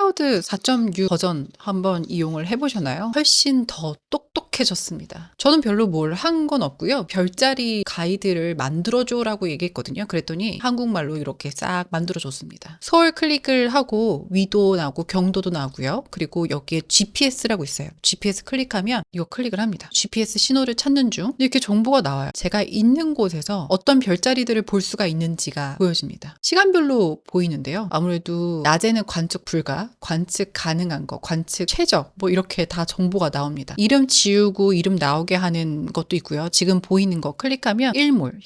클라우드 4.6 버전 한번 이용을 해 보셨나요? 훨씬 더 똑똑해졌습니다. 저는 별로 뭘 한 건 없고요. 별자리 가이드를 만들어 줘라고 얘기했거든요. 그랬더니 한국말로 이렇게 싹 만들어 줬습니다. 서울 클릭을 하고 위도 나오고 경도도 나오고요. 그리고 여기에 GPS라고 있어요. GPS 클릭하면 이거 클릭을 합니다. GPS 신호를 찾는 중 이렇게 정보가 나와요. 제가 있는 곳에서 어떤 별자리들을 볼 수가 있는지가 보여집니다. 시간별로 보이는데요. 아무래도 낮에는 관측 불가, 관측 가능한 거, 관측 최적 뭐 이렇게 다 정보가 나옵니다. 이름 지우고 이름 나오게 하는 것도 있고요. 지금 보이는 거 클릭하면 일몰,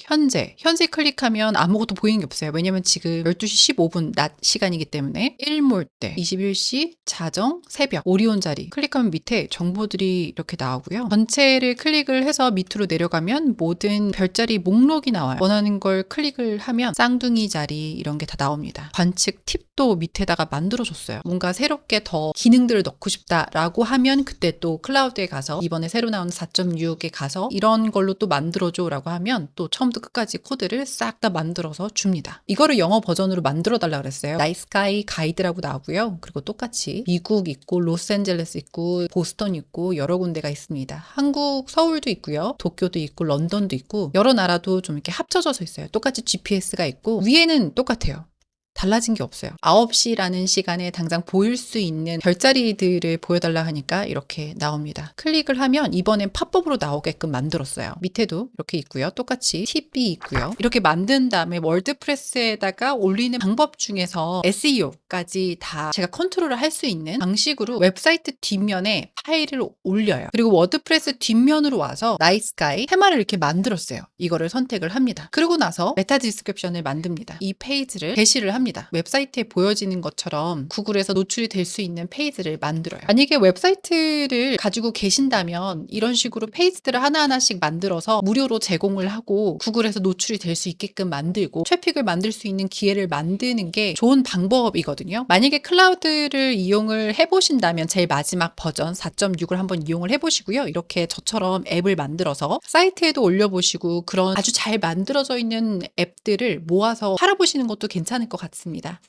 현재 클릭하면 아무것도 보이는 게 없어요. 왜냐면 지금 12시 15분 낮 시간이기 때문에 일몰 때 21시 자정 새벽 오리온 자리 클릭하면 밑에 정보들이 이렇게 나오고요. 전체를 클릭을 해서 밑으로 내려가면 모든 별자리 목록이 나와요. 원하는 걸 클릭을 하면 쌍둥이 자리 이런 게 다 나옵니다. 관측 팁도 밑에다가 만들어줬어요. 뭔가 새롭게 더 기능들을 넣고 싶다라고 하면 그때 또 클라우드에 가서 이번에 새로 나온 4.6에 가서 이런 걸로 또 만들어줘라고 하면 또 처음부터 끝까지 코드를 싹 다 만들어서 줍니다. 이거를 영어 버전으로 만들어 달라 그랬어요. 나이스카이 가이드라고 나오고요. 그리고 똑같이 미국 있고 로스앤젤레스 있고 보스턴 있고 여러 군데가 있습니다. 한국 서울도 있고요. 도쿄도 있고 런던도 있고 여러 나라도 좀 이렇게 합쳐져서 있어요. 똑같이 GPS가 있고 위에는 똑같아요. 달라진 게 없어요. 9시라는 시간에 당장 보일 수 있는 별자리들을 보여달라 하니까 이렇게 나옵니다. 클릭을 하면 이번엔 팝업으로 나오게끔 만들었어요. 밑에도 이렇게 있고요. 똑같이 팁이 있고요. 이렇게 만든 다음에 월드프레스에다가 올리는 방법 중에서 SEO까지 다 제가 컨트롤을 할 수 있는 방식으로 웹사이트 뒷면에 파일을 올려요. 그리고 워드프레스 뒷면으로 와서 나이스가이 테마를 이렇게 만들었어요. 이거를 선택을 합니다. 그러고 나서 메타 디스크립션을 만듭니다. 이 페이지를 게시를 합니다. 웹사이트에 보여지는 것처럼 구글에서 노출이 될 수 있는 페이지를 만들어요. 만약에 웹사이트를 가지고 계신다면 이런 식으로 페이지들을 하나하나씩 만들어서 무료로 제공을 하고 구글에서 노출이 될 수 있게끔 만들고 트래픽을 만들 수 있는 기회를 만드는 게 좋은 방법이거든요. 만약에 클라우드를 이용을 해보신다면 제일 마지막 버전 4.6을 한번 이용을 해보시고요. 이렇게 저처럼 앱을 만들어서 사이트에도 올려보시고 그런 아주 잘 만들어져 있는 앱들을 모아서 팔아보시는 것도 괜찮을 것 같습니다.